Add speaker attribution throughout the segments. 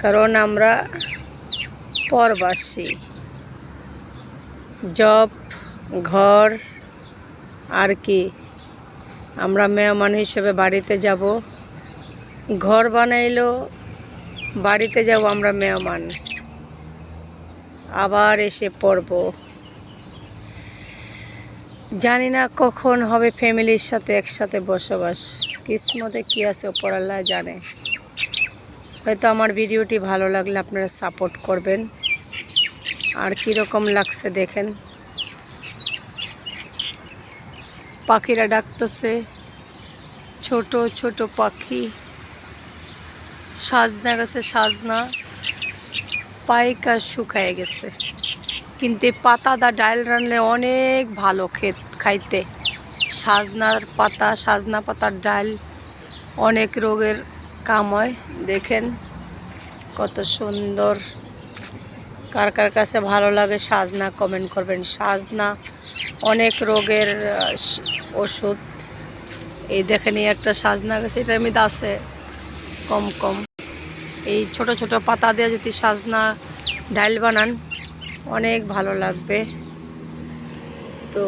Speaker 1: কারণ আমরা পরবাসী। জব, ঘর আর কি, আমরা মেহমান হিসেবে বাড়িতে যাব। ঘর বানাইলো বাড়িতে যাব আমরা মেহমান, আবার এসে পড়ব। জানি না কখন হবে ফ্যামিলির সাথে একসাথে বসবাস। কিসমতে কি আছে ওপর আল্লাহ জানে। হয়তো আমার ভিডিওটি ভালো লাগলে আপনারা সাপোর্ট করবেন। আর কীরকম লাগছে দেখেন, পাখিরা ডাকতেছে, ছোট ছোট পাখি। সাজনা গাছে সাজনা পাইকা শুকায় গেছে, কিন্তু পাতাদা ডাল রানলে অনেক ভালো খাইতে। সাজনার পাতা, সাজনা পাতার ডাল অনেক রোগের কাম হয়। দেখেন কত সুন্দর। কার কার কাছে ভালো লাগে সাজনা কমেন্ট করবেন। সাজনা অনেক রোগের ওষুধ। এই দেখেন এই একটা সাজনা গাছ, এটার মধ্যে আছে কম কম। এই ছোট ছোট পাতা দিয়ে যদি সাজনা ডাল বানান অনেক ভালো লাগবে। তো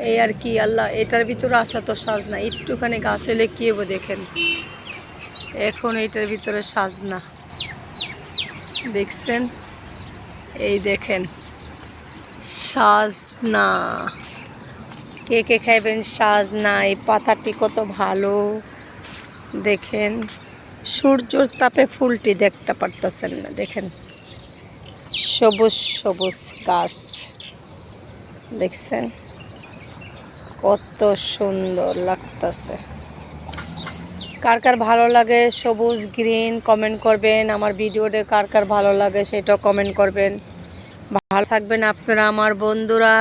Speaker 1: এই আর কি, আল্লাহ এটার ভিতরে আছে তো সাজনা। একটুখানি গাছ এলে কি হবো দেখেন, এখন এইটার ভিতরে সাজনা দেখছেন। এই দেখেন সাজনা, কে কে খাইবেন সাজনা। এই পাতাটি কত ভালো দেখেন। সূর্যর তাপে ফুলটি দেখতে পারতেছেন না, দেখেন সবুজ সবুজ গাছ দেখছেন কত সুন্দর লাগতেছে। কার কার ভালো লাগে সবুজ গ্রিন কমেন্ট করবেন। আমার ভিডিওটা কার কার ভালো লাগে সেটাও কমেন্ট করবেন। ভালো থাকবেন আপনারা আমার বন্ধুরা।